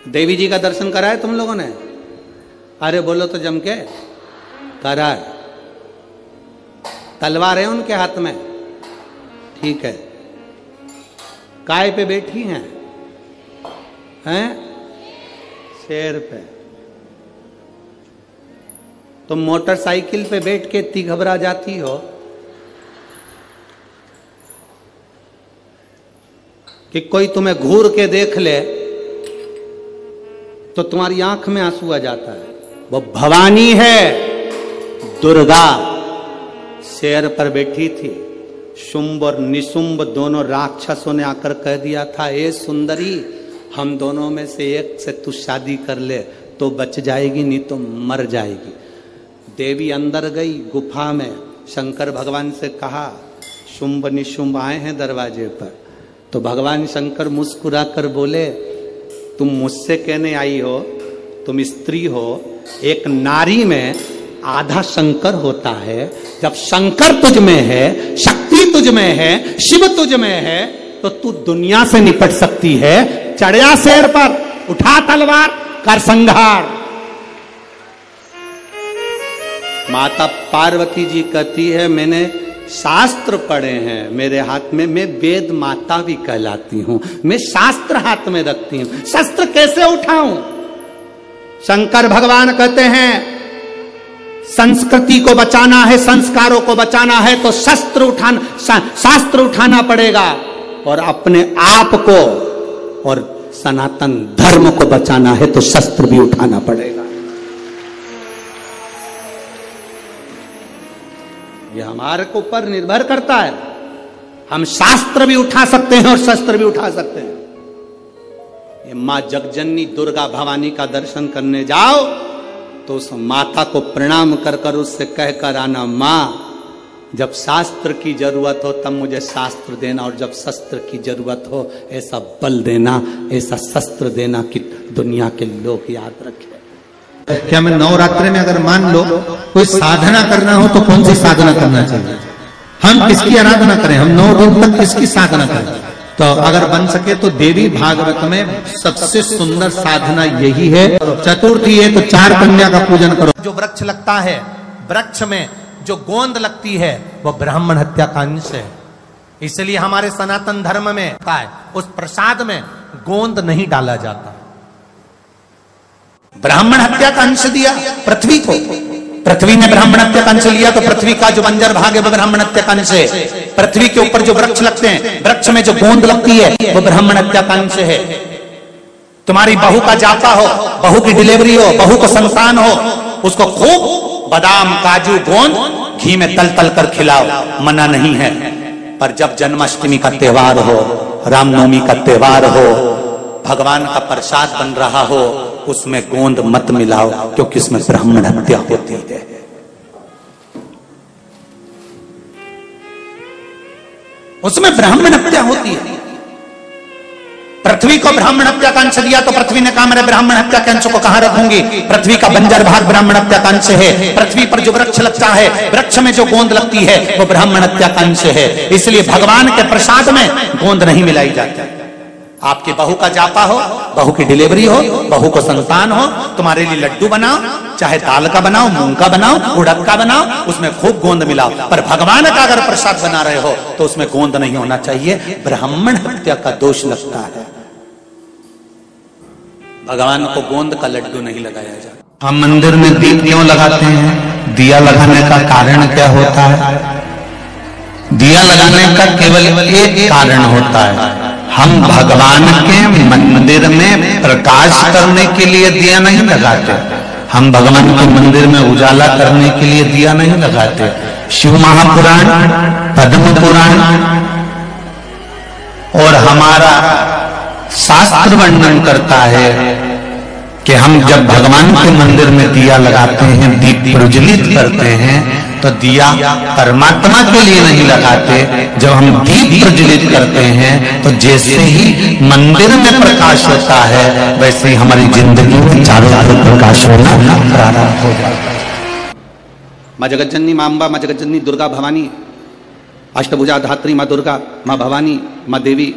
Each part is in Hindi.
देवी जी का दर्शन कराए तुम लोगों ने? अरे बोलो तो जम के कराए। तलवार है उनके हाथ में, ठीक है। काय पे बैठी हैं? शेर पे। तुम मोटरसाइकिल पे बैठ के इतनी घबरा जाती हो कि कोई तुम्हें घूर के देख ले तो तुम्हारी आंख में आंसू आ जाता है। वो भवानी है, दुर्गा शेर पर बैठी थी। शुंभ और निशुंभ दोनों राक्षसों ने आकर कह दिया था, ए सुंदरी, हम दोनों में से एक से तू शादी कर ले तो बच जाएगी, नहीं तो मर जाएगी। देवी अंदर गई गुफा में, शंकर भगवान से कहा, शुंभ निशुंभ आए हैं दरवाजे पर। तो भगवान शंकर मुस्कुरा कर बोले, तुम मुझसे कहने आई हो, तुम स्त्री हो, एक नारी में आधा शंकर होता है। जब शंकर तुझ में है, शक्ति तुझ में है, शिव तुझ में है, तो तू दुनिया से निपट सकती है। चढ़ जा शेर पर, उठा तलवार, कर संहार। माता पार्वती जी कहती है, मैंने शास्त्र पढ़े हैं मेरे हाथ में, मैं वेद माता भी कहलाती हूं, मैं शास्त्र हाथ में रखती हूं, शस्त्र कैसे उठाऊं? शंकर भगवान कहते हैं, संस्कृति को बचाना है, संस्कारों को बचाना है तो शस्त्र उठाना, शास्त्र उठाना पड़ेगा, और अपने आप को और सनातन धर्म को बचाना है तो शस्त्र भी उठाना पड़ेगा। ये हमारे को ऊपर निर्भर करता है। हम शास्त्र भी उठा सकते हैं और शस्त्र भी उठा सकते हैं। ये मां जगजननी दुर्गा भवानी का दर्शन करने जाओ तो उस माता को प्रणाम कर कर उससे कहकर आना, मां जब शास्त्र की जरूरत हो तब मुझे शास्त्र देना, और जब शस्त्र की जरूरत हो ऐसा बल देना, ऐसा शस्त्र देना कि दुनिया के लोग याद रखें। क्या मैं नवरात्रि में अगर मान लो कोई साधना करना हो तो कौन सी साधना करना चाहिए? हम किसकी आराधना करें? हम 9 दिन तक किसकी साधना करें? तो अगर बन सके तो देवी भागवत में सबसे सुंदर साधना यही है। चतुर्थी है तो 4 कन्या का पूजन करो। जो वृक्ष लगता है, वृक्ष में जो गोंद लगती है वो ब्राह्मण हत्या का अंश है। इसलिए हमारे सनातन धर्म में उस प्रसाद में गोंद नहीं डाला जाता। ब्राह्मण हत्या का अंश दिया पृथ्वी को, पृथ्वी ने ब्राह्मण हत्या का अंश लिया तो पृथ्वी का जो बंजर भाग है वो ब्राह्मण हत्या का अंश है। पृथ्वी के ऊपर जो वृक्ष लगते हैं, वृक्ष में जो गोंद लगती है वो ब्राह्मण हत्या का अंश है। तुम्हारी बहू का जाता हो, बहू की डिलीवरी हो, बहू को संतान हो, उसको खूब बादाम काजू गोंद घी में तल तल कर खिलाओ, मना नहीं है। पर जब जन्माष्टमी का त्योहार हो, रामनवमी का त्योहार हो, भगवान का प्रसाद बन रहा हो, उसमें गोंद मत मिलाओ, क्योंकि उसमें ब्राह्मण हत्या होती है। उसमें ब्राह्मण हत्या होती है। पृथ्वी को ब्राह्मण हत्या का अंश दिया तो पृथ्वी ने कहा, मेरे ब्राह्मण हत्या के अंश को कहां रखूंगी? पृथ्वी का बंजर भाग ब्राह्मण हत्या का अंश है। पृथ्वी पर जो वृक्ष लगता है, वृक्ष में जो गोंद लगती है वो ब्राह्मण हत्या का अंश है। इसलिए भगवान के प्रसाद में गोंद नहीं मिलाई जाती। आपकी बहू का जापा हो, बहू की डिलीवरी हो, बहू को संतान हो, तुम्हारे लिए लड्डू बनाओ, चाहे दाल का बनाओ, मूंग का बनाओ, उड़द का बनाओ, उसमें खूब गोंद मिलाओ। पर भगवान का अगर प्रसाद बना रहे हो तो उसमें गोंद नहीं होना चाहिए, ब्राह्मण हत्या का दोष लगता है। भगवान को गोंद का लड्डू नहीं लगाया जाता। हम मंदिर में दीप क्यों लगाते हैं? दिया लगाने का कारण क्या होता है? दिया लगाने का केवल एक कारण होता है, हम भगवान के मंदिर में प्रकाश करने के लिए दिया नहीं लगाते। हम भगवान के मंदिर में उजाला करने के लिए दिया नहीं लगाते। शिव महापुराण, पद्म पुराण और हमारा शास्त्र वर्णन करता है कि हम जब भगवान के मंदिर में दिया लगाते हैं, दीप प्रज्वलित करते हैं, तो दिया परमात्मा के लिए नहीं लगाते। जब हम दीप प्रज्वलित करते हैं तो जैसे ही मंदिर में प्रकाश होता है, वैसे ही हमारी जिंदगी में चारों तरफ प्रकाश होना प्रारंभ हो जाता है। मां जगज्जननी, मां अंबा, मां जगज्जननी दुर्गा भवानी, अष्टभुजा धात्री मां दुर्गा, मां भवानी, मां देवी,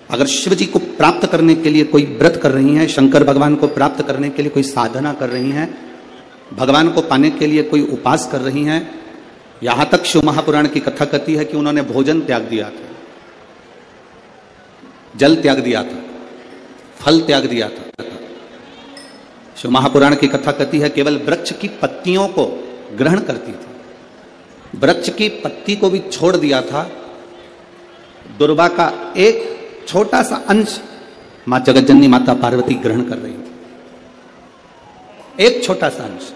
अगर शिव जी को प्राप्त करने के लिए कोई व्रत कर रही हैं, शंकर भगवान को प्राप्त करने के लिए कोई साधना कर रही हैं, भगवान को पाने के लिए कोई उपास कर रही हैं, यहां तक शिव महापुराण की कथा कहती है कि उन्होंने भोजन त्याग दिया था, जल त्याग दिया था, फल त्याग दिया था। शिव महापुराण की कथा कहती है केवल वृक्ष की पत्तियों को ग्रहण करती थी, वृक्ष की पत्ती को भी छोड़ दिया था। दुर्वा का एक छोटा सा अंश मां जगतजननी माता पार्वती ग्रहण कर रही थी, एक छोटा सा अंश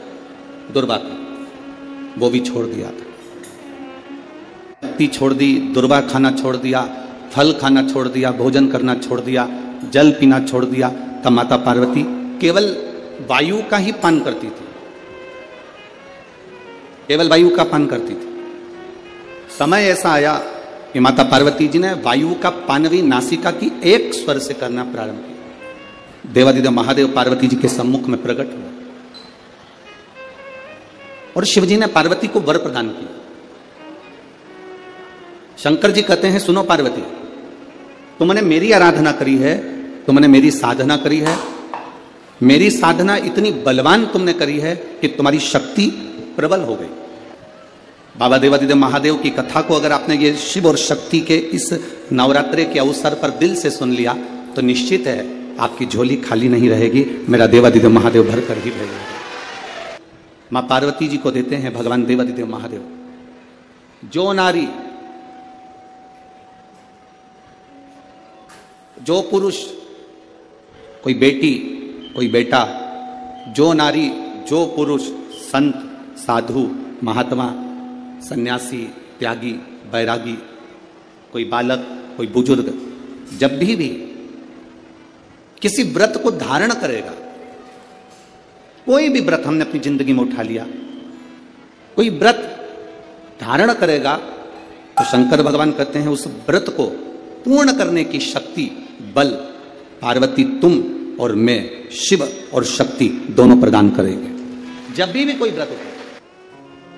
दुर्वा का, वो भी छोड़ दिया था। पत्ती छोड़ दी, दुर्वा खाना छोड़ दिया, फल खाना छोड़ दिया, भोजन करना छोड़ दिया, जल पीना छोड़ दिया। तब माता पार्वती केवल वायु का ही पान करती थी, केवल वायु का पान करती थी। समय ऐसा आया कि माता पार्वती जी ने वायु का पान भी नासिका की एक स्वर से करना प्रारंभ किया। देवादिदेव महादेव पार्वती जी के सम्मुख में प्रकट हुआ और शिवजी ने पार्वती को वर प्रदान किया। शंकर जी कहते हैं, सुनो पार्वती, तुमने मेरी आराधना करी है, तुमने मेरी साधना करी है, मेरी साधना इतनी बलवान तुमने करी है कि तुम्हारी शक्ति प्रबल हो गई। बाबा देवादिदेव महादेव की कथा को अगर आपने ये शिव और शक्ति के इस नवरात्रे के अवसर पर दिल से सुन लिया तो निश्चित है आपकी झोली खाली नहीं रहेगी, मेरा देवादिदेव महादेव भर कर ही रहेगा। मां पार्वती जी को देते हैं भगवान देवादिदेव महादेव, जो नारी, जो पुरुष, कोई बेटी, कोई बेटा, जो नारी, जो पुरुष, संत, साधु, महात्मा, सन्यासी, त्यागी, बैरागी, कोई बालक, कोई बुजुर्ग, जब भी किसी व्रत को धारण करेगा, कोई भी व्रत हमने अपनी जिंदगी में उठा लिया, कोई व्रत धारण करेगा तो शंकर भगवान कहते हैं उस व्रत को पूर्ण करने की शक्ति, बल पार्वती तुम और मैं, शिव और शक्ति दोनों प्रदान करेंगे। जब भी कोई व्रत उठे,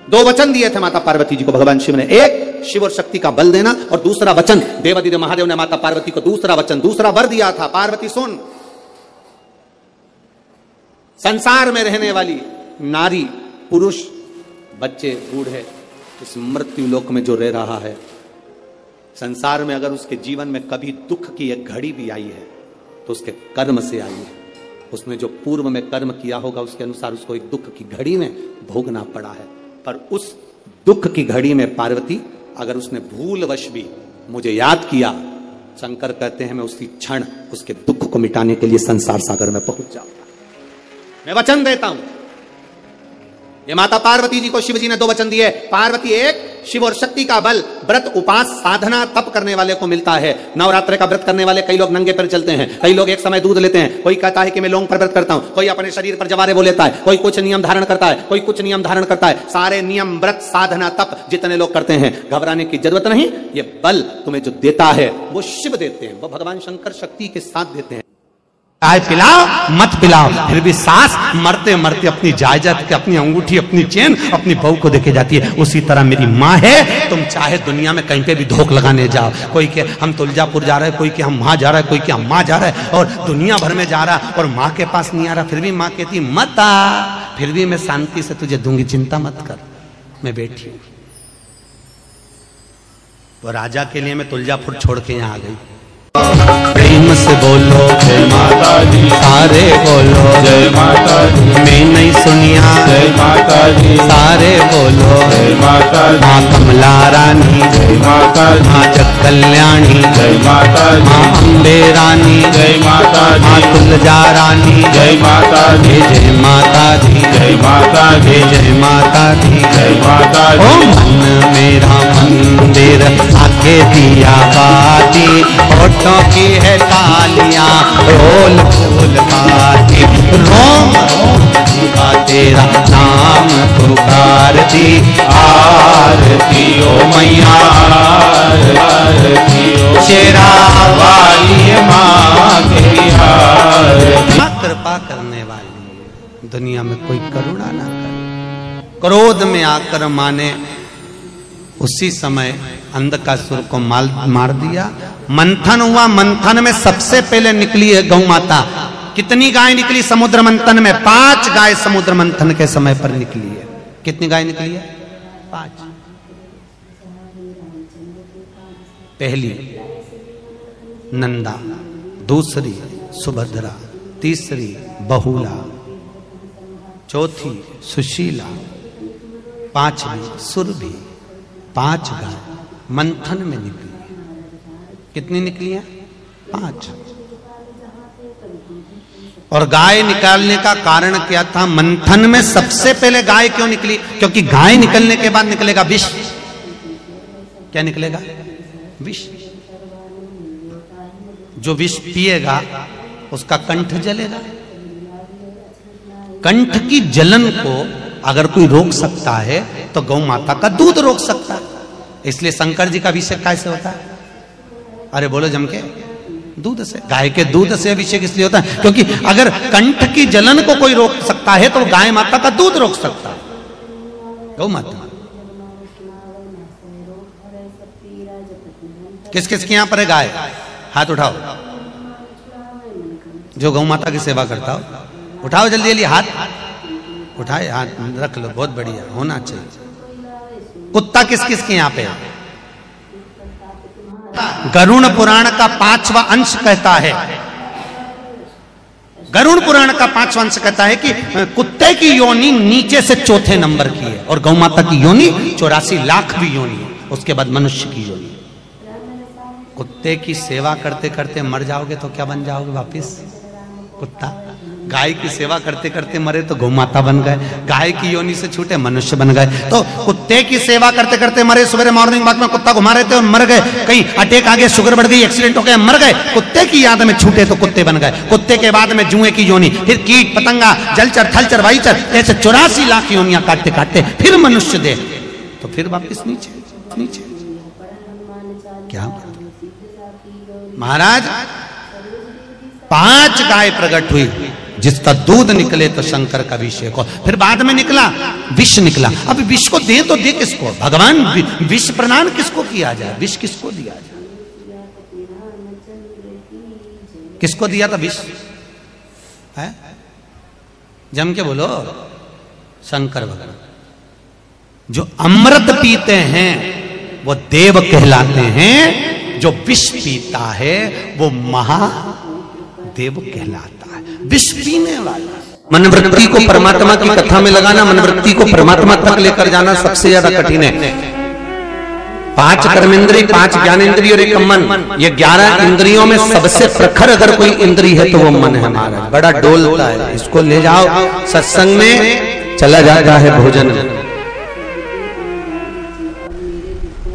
दो वचन दिए थे माता पार्वती जी को भगवान शिव ने, एक शिव और शक्ति का बल देना और दूसरा वचन देवादिदेव महादेव ने माता पार्वती को दूसरा वचन, दूसरा वर दिया था, पार्वती सुन, संसार में रहने वाली नारी, पुरुष, बच्चे, बूढ़े, इस मृत्यु लोक में जो रह रहा है, संसार में अगर उसके जीवन में कभी दुख की एक घड़ी भी आई है तो उसके कर्म से आई है। उसने जो पूर्व में कर्म किया होगा उसके अनुसार उसको एक दुख की घड़ी में भोगना पड़ा है। पर उस दुख की घड़ी में पार्वती, अगर उसने भूलवश भी मुझे याद किया, शंकर कहते हैं मैं उसी क्षण उसके दुख को मिटाने के लिए संसार सागर में पहुंच जाऊंगा। मैं वचन देता हूं। ये माता पार्वती जी को शिव जी ने दो वचन दिए। पार्वती, एक शिव और शक्ति का बल व्रत, उपास, साधना, तप करने वाले को मिलता है। नवरात्र का व्रत करने वाले कई लोग नंगे पैर चलते हैं, कई लोग एक समय दूध लेते हैं, कोई कहता है कि मैं लौंग पर व्रत करता हूं, कोई अपने शरीर पर जवारे वो लेता है, कोई कुछ नियम धारण करता है, कोई कुछ नियम धारण करता है। सारे नियम, व्रत, साधना, तप जितने लोग करते हैं, घबराने की जरूरत नहीं। ये बल तुम्हें जो देता है वो शिव देते हैं, वो भगवान शंकर शक्ति के साथ देते हैं। चाय पिलाओ मत पिलाओ, फिर भी सास मरते मरते अपनी जायदाद के, अपनी अंगूठी, अपनी चेन अपनी बहू को देके जाती है। उसी तरह मेरी माँ है, तुम चाहे दुनिया में कहीं पे भी धोख लगाने जाओ, कोई के हम तुलजापुर जा रहे हैं, कोई के हम वहां जा रहा है, कोई के हम वहां जा रहा है और दुनिया भर में जा रहा और माँ के पास नहीं आ रहा, फिर भी माँ कहती मत आ, फिर भी मैं शांति से तुझे दूंगी, चिंता मत कर, मैं बैठी हूं। वो राजा के लिए मैं तुलजापुर छोड़ के यहाँ आ गई। प्रेम से बोलो जय माता दी, सारे बोलो जय माता दी, मैं नहीं सुनिया जय माता दी, सारे बोलो जय माता दी, माँ कमला रानी जय माता दी, माँ जग कल्याणी जय माता दी, माँ अम्बे रानी जय माता दी, माँ तुलजा रानी जय माता दी, जय माता दी, जय माता दी, जय माता दी, जय माता दी। ओ मन मेरा मंदिर आके दिया बाती, होठों की है तालियां, ढोल फूल बाती, रोम रोम का तेरा नाम पुकारती, आरती ओ मैया आरती ओ शेरा वाली माँ तेरी आरती। कृपा करने वाली, दुनिया में कोई करुणा ना करे। क्रोध में आकर माने उसी समय अंधकासुर को मार दिया। मंथन हुआ, मंथन में सबसे पहले निकली है गौ माता। कितनी गाय निकली समुद्र मंथन में? 5 गाय समुद्र मंथन के समय पर निकली है। कितनी गाय निकली है? 5। पहली नंदा, दूसरी सुभद्रा, तीसरी बहुला, चौथी सुशीला, 5वीं सुरभि। 5 गाय मंथन में निकली। कितनी निकली है? 5। और गाय निकालने का कारण क्या था? मंथन में सबसे पहले गाय क्यों निकली? क्योंकि गाय निकलने के बाद निकलेगा विष। क्या निकलेगा? विष। जो विष पिएगा उसका कंठ जलेगा। कंठ की जलन को अगर कोई रोक सकता है तो गौ माता का दूध रोक सकता है। इसलिए शंकर जी का अभिषेक कैसे होता है? अरे बोलो जम के, दूध से। गाय के दूध से अभिषेक इसलिए होता है क्योंकि अगर कंठ की जलन को कोई रोक सकता है तो गाय माता का दूध रोक सकता है, गौ माता। किस किस के यहां पर है गाय? हाथ उठाओ जो गौ माता की सेवा करता हो। उठाओ जल्दी जल्दी हाथ उठाए, हाथ रख लो। बहुत बढ़िया, होना चाहिए। कुत्ता किस किस के यहां पे है? गरुड़ पुराण का 5वां अंश कहता है, गरुड़ पुराण का 5वां अंश कहता है कि कुत्ते की योनि नीचे से चौथे नंबर की है और गौ माता की योनि 84 लाख भी योनि है, उसके बाद मनुष्य की योनि। कुत्ते की सेवा करते करते मर जाओगे तो क्या बन जाओगे वापिस? कुत्ता। गाय की सेवा करते करते मरे तो गौ माता बन गए, गाय की योनि से छूटे मनुष्य बन गए। तो कुत्ते की सेवा करते करते मरे, सवेरे मॉर्निंग वॉक में कुत्ता घुमा रहे थे और मर गए, कहीं अटैक आ गया, शुगर बढ़ गई, एक्सीडेंट हो गया, मर गए। कुत्ते की याद में छूटे तो कुत्ते बन गए। कुत्ते के बाद में जुए की योनि, फिर कीट पतंगा, जलचर थलचर वायुचर, ऐसे 84 लाख योनियां काटते काटते फिर मनुष्य दे, तो फिर वापिस नीचे नीचे। क्या महाराज? 5 गाय प्रकट हुई जिसका दूध निकले तो शंकर का अभिषेक हो। फिर बाद में निकला विष निकला। अब विष को दे तो दे किसको? भगवान विष प्रदान किसको किया जाए? विष किसको दिया जाए? किसको दिया था विष? है जम के बोलो। शंकर भगवान। जो अमृत पीते हैं वो देव कहलाते हैं, जो विष पीता है वो महादेव कहलाता है। विष पीने वाला। मनवृत्ति को परमात्मा की कथा में लगाना, मनवृत्ति को परमात्मा तक लेकर जाना सबसे ज्यादा कठिन है। 5 कर्मेंद्रिय, 5 ज्ञानेंद्रिय और 1 मन, ये 11 इंद्रियों में सबसे प्रखर अगर कोई इंद्रिय है तो वो मन है हमारा। बड़ा डोलता है, इसको ले जाओ सत्संग में चला जाता है भोजन।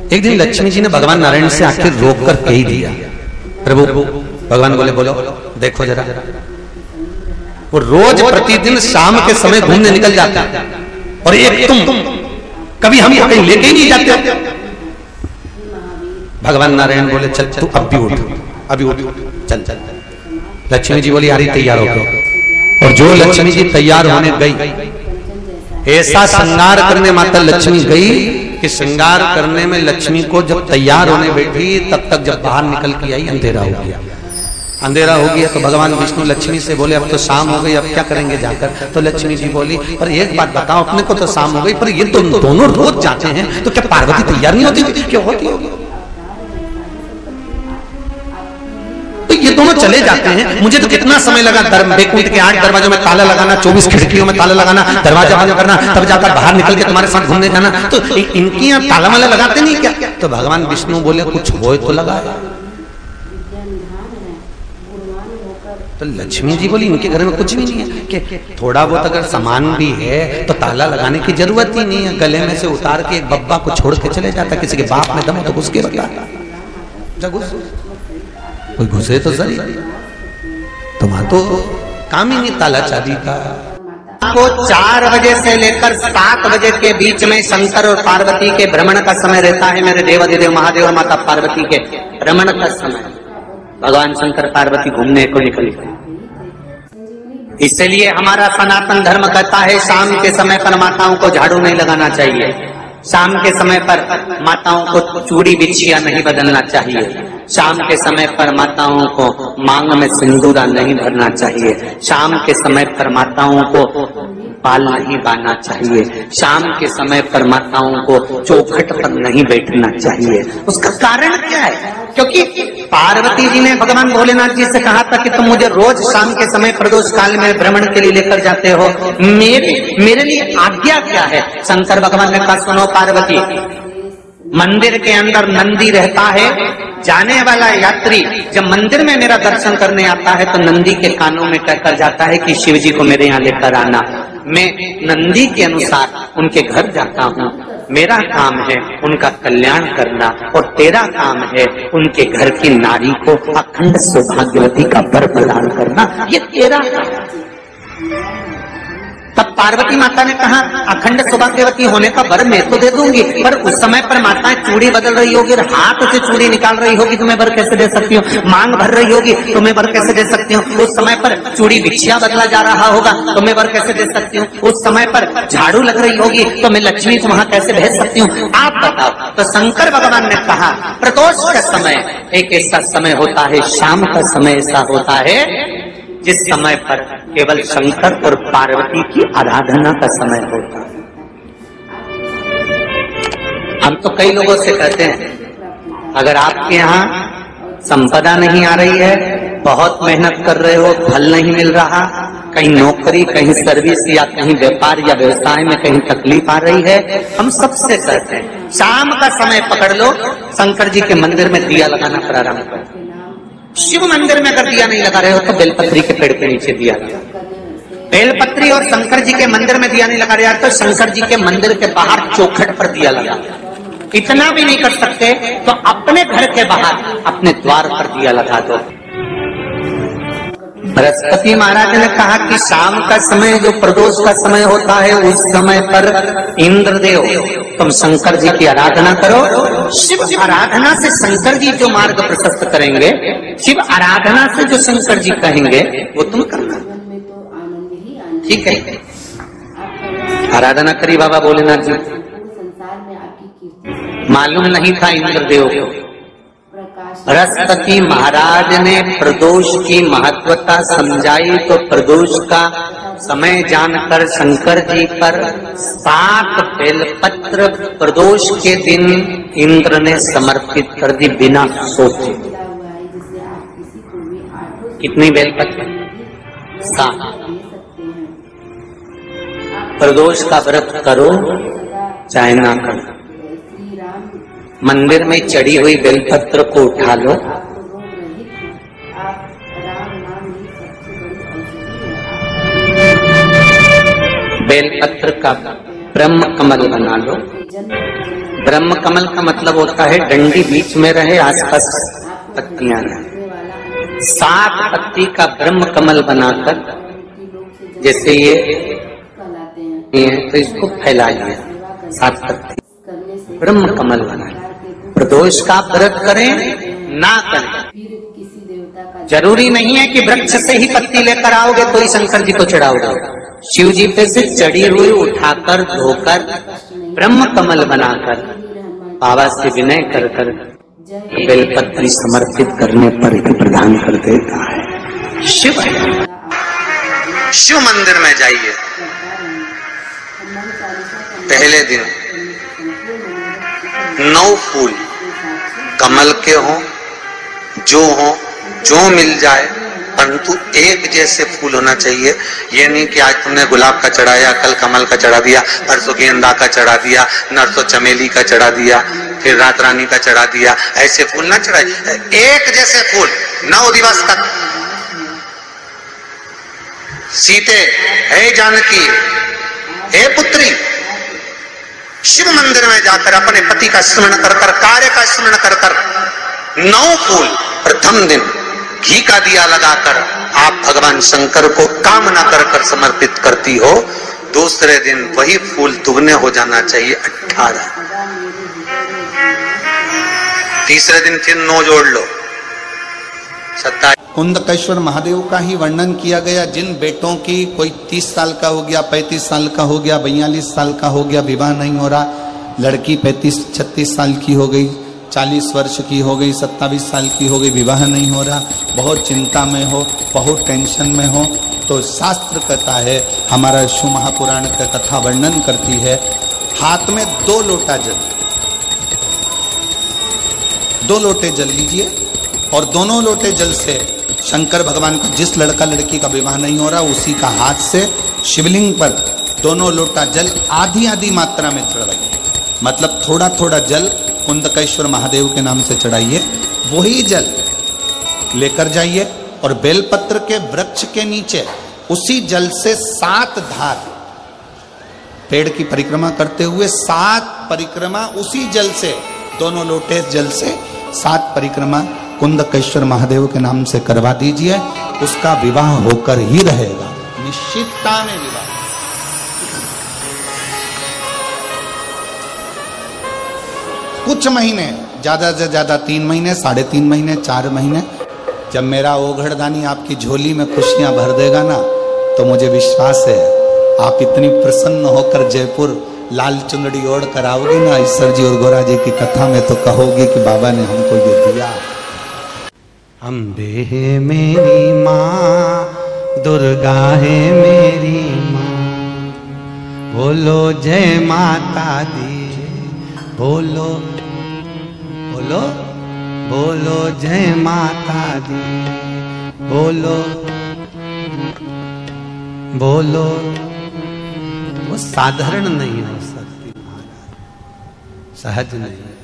एक दिन लक्ष्मी जी ने भगवान नारायण से आखिर रोक कर कह दिया, प्रभु। भगवान बोले बोलो देखो जरा। वो रोज प्रतिदिन शाम के समय घूमने निकल जाता है और एक तुम कभी हम कहीं लेके ही नहीं जाते। भगवान नारायण बोले चल तू अब भी उठ, अभी उठ, चल चल। लक्ष्मी जी बोली यारी तैयार हो गए। और जो लक्ष्मी जी तैयार होने गई, ऐसा श्रृंगार करने माता लक्ष्मी गई कि श्रृंगार करने में लक्ष्मी को जब तैयार होने बैठी तब तक जब बाहर निकल के आई अंधेरा हो गया। अंधेरा हो गया तो भगवान विष्णु लक्ष्मी से बोले अब तो शाम हो गई, अब क्या करेंगे जाकर? तो लक्ष्मी जी बोली पर एक बात बताओ, अपने को तो शाम हो गई पर ये तो दोनों रोज जाते हैं, तो क्या पार्वती तैयार नहीं होती? क्यों होती होगी? तो ये दोनों चले जाते हैं। मुझे तो कितना समय लगा बैकुंठ के 8 दरवाजों में ताला लगाना, 24 खिड़कियों में ताला लगाना, दरवाजा बंद करना, तब जाकर बाहर निकल के तुम्हारे साथ घूमने जाना। तो इनकी यहाँ ताला वाला लगाते नहीं क्या? तो भगवान विष्णु बोले कुछ हो तो लगाए। तो लक्ष्मी जी बोली इनके घर में कुछ भी नहीं है कि थोड़ा बहुत अगर सामान भी है तो ताला लगाने की जरूरत ही नहीं है। गले में से उतार के एक बब्बा को छोड़ के चले जाता। किसी के बाप में दम तो घुस के बता, कोई घुसे तो सही। तुम्हारा तो काम ही नहीं ताला चाबी का। को 4 बजे से लेकर 7 बजे के बीच में शंकर और पार्वती के भ्रमण का समय रहता है। मेरे देवाधिदेव महादेव और माता पार्वती के भ्रमण का समय। भगवान शंकर पार्वती घूमने को निकले। इसलिए हमारा सनातन धर्म कहता है शाम के समय पर माताओं को झाड़ू नहीं लगाना चाहिए। शाम के समय पर माताओं को चूड़ी बिछिया नहीं बदलना चाहिए। शाम के समय पर माताओं को मांग में सिंदूरा नहीं भरना चाहिए। शाम के समय पर माताओं को बाल नहीं बांधना चाहिए। शाम के समय पर माताओं को चौखट पर नहीं बैठना चाहिए। उसका कारण क्या है? क्योंकि पार्वती जी ने भगवान भोलेनाथ जी से कहा था कि तुम मुझे रोज शाम के समय प्रदोष काल में भ्रमण के लिए लेकर जाते हो, मेरे लिए आज्ञा क्या है? शंकर भगवान ने कहा, सुनो पार्वती, मंदिर के अंदर नंदी रहता है। जाने वाला यात्री जब मंदिर में मेरा दर्शन करने आता है तो नंदी के कानों में कहकर जाता है कि शिव जी को मेरे यहाँ लेकर आना। मैं नंदी के अनुसार उनके घर जाता हूँ। मेरा काम है उनका कल्याण करना और तेरा काम है उनके घर की नारी को अखंड सौभाग्यवती का वर प्रदान करना। ये तेरा काम है। तब पार्वती माता ने कहा, अखंड सौभाग्यवती होने का वर मैं तो दे दूंगी, पर उस समय पर माताएं चूड़ी बदल रही होगी और हाथ से चूड़ी निकाल रही होगी, तुम्हें वर कैसे दे सकती हूँ? मांग भर रही होगी, तुम्हें वर कैसे दे सकती हूँ? उस समय पर चूड़ी बिछिया बदला जा रहा होगा, तुम्हें वर कैसे दे सकती हूँ? उस समय पर झाड़ू लग रही होगी, तो मैं लक्ष्मी को वहां कैसे भेज सकती हूँ? आप बताओ। तो शंकर भगवान ने कहा, प्रदोष का समय एक ऐसा समय होता है, शाम का समय ऐसा होता है जिस समय पर केवल शंकर और पार्वती की आराधना का समय होता है। हम तो कई लोगों से कहते हैं, अगर आपके यहाँ संपदा नहीं आ रही है, बहुत मेहनत कर रहे हो, फल नहीं मिल रहा, कहीं नौकरी, कहीं सर्विस या कहीं व्यापार या व्यवसाय में कहीं तकलीफ आ रही है, हम सबसे कहते हैं शाम का समय पकड़ लो, शंकर जी के मंदिर में दिया लगाना प्रारंभ करो। शिव मंदिर में अगर दिया नहीं लगा रहे हो तो बेलपत्री के पेड़ के नीचे दिया लगा। बेलपत्री और शंकर जी के मंदिर में दिया नहीं लगा रहे तो शंकर जी के मंदिर के बाहर चौखट पर दिया लगा। इतना भी नहीं कर सकते तो अपने घर के बाहर अपने द्वार पर दिया लगा दो। बृहस्पति महाराज ने कहा कि शाम का समय जो प्रदोष का समय होता है, उस समय पर इंद्रदेव तुम शंकर जी की आराधना करो। शिव आराधना से शंकर जी जो मार्ग प्रशस्त करेंगे, शिव आराधना से जो शंकर जी कहेंगे वो तुम करना। ठीक है, आराधना करी बाबा भोलेनाथ जी। मालूम नहीं था इंद्रदेव को। बृहस्पति महाराज ने प्रदोष की महत्वता समझाई तो प्रदोष का समय जानकर शंकर जी पर 7 बेलपत्र प्रदोष के दिन इंद्र ने समर्पित कर दी बिना सोचे। कितनी बेलपत्र? 7। प्रदोष का व्रत करो चाहे ना करो, मंदिर में चढ़ी हुई बेलपत्र को उठा लो, बेलपत्र का ब्रह्म कमल बना लो। ब्रह्म कमल का मतलब होता है डंडी बीच में रहे, आसपास पत्तियां रहे। 7 पत्ती का ब्रह्म कमल बनाकर, जैसे ये तो इसको फैलाइए, 7 पत्ती ब्रह्म कमल बनाए। प्रदोष का व्रत करें ना करें, जरूरी नहीं है कि वृक्ष से ही पत्ती लेकर आओगे तो ही शंकर जी को चढ़ाओगे। शिव जी पे से चढ़ी हुई उठाकर धोकर ब्रह्म कमल बनाकर बाबा से विनय कर कर बेलपत्री समर्पित करने पर ही प्रदान कर देता है। शिव मंदिर में जाइए, पहले दिन 9 फूल कमल के हों, जो मिल जाए, परंतु एक जैसे फूल होना चाहिए। ये नहीं कि आज तुमने गुलाब का चढ़ाया, कल कमल का चढ़ा दिया, परसों गेंदा का चढ़ा दिया, नरसों चमेली का चढ़ा दिया, फिर रात रानी का चढ़ा दिया। ऐसे फूल ना चढ़ाए, एक जैसे फूल 9 दिवस तक। सीते, हे जानकी, हे पुत्री, शिव मंदिर में जाकर अपने पति का स्मरण कर कर, कार्य का स्मरण कर कर 9 फूल प्रथम दिन घी का दिया लगाकर आप भगवान शंकर को कामना कर कर समर्पित करती हो। दूसरे दिन वही फूल दुगने हो जाना चाहिए, 18। तीसरे दिन फिर 9 जोड़ लो, 27। कुंदकेश्वर महादेव का ही वर्णन किया गया। जिन बेटों की कोई 30 साल का हो गया, 35 साल का हो गया, 42 साल का हो गया, विवाह नहीं हो रहा, लड़की 35-36 साल की हो गई, 40 वर्ष की हो गई, 27 साल की हो गई, विवाह नहीं हो रहा, बहुत चिंता में हो, बहुत टेंशन में हो, तो शास्त्र कहता है, हमारा शिव महापुराण का कथा वर्णन करती है, हाथ में 2 लोटा जल, 2 लोटे जल लीजिए और दोनों लोटे जल से शंकर भगवान को, जिस लड़का लड़की का विवाह नहीं हो रहा उसी का हाथ से शिवलिंग पर दोनों लोटा जल आधी आधी मात्रा में चढ़ाइए, मतलब थोड़ा थोड़ा जल कुंदकेश्वर महादेव के नाम से चढ़ाइए। वही जल लेकर जाइए और बेलपत्र के वृक्ष के नीचे उसी जल से 7 धार, पेड़ की परिक्रमा करते हुए 7 परिक्रमा उसी जल से, दोनों लोटे जल से 7 परिक्रमा कुंदकेश्वर महादेव के नाम से करवा दीजिए। उसका विवाह होकर ही रहेगा, निश्चितता में विवाह। कुछ महीने, ज्यादा से ज्यादा 3 महीने, 3.5 महीने, 4 महीने, जब मेरा ओघड़दानी आपकी झोली में खुशियां भर देगा ना, तो मुझे विश्वास है आप इतनी प्रसन्न होकर जयपुर लाल चुनरी ओढ़ कर आओगे ना ईश्वर जी और गोरा जी की कथा में, तो कहोगे कि बाबा ने हमको ये दिया। अम्बे है मेरी माँ, दुर्गा है मेरी माँ, बोलो जय माता दी, बोलो बोलो बोलो जय माता दी, बोलो बोलो। वो साधारण नहीं हो सकती महाराज, सहज नहीं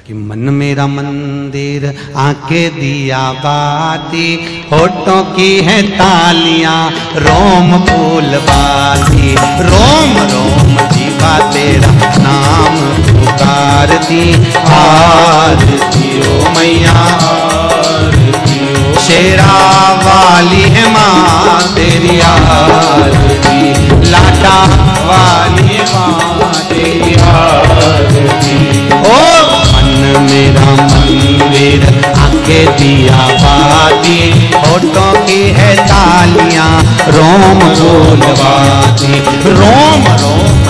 कि मन मेरा मंदिर आके दिया बाती, होठों की है तालियां रोम फूल बाती, रोम रोम जीवा तेरा नाम पुकारती, आरती ओ मैया आरती ओ, शेरा वाली है माँ तेरी आरती, लाडा वाली है माँ तेरी आरती। ओ मेरा मंदिर आके दिया बाती, होठों की है तालियां रोम रोम बाती, रोम रोम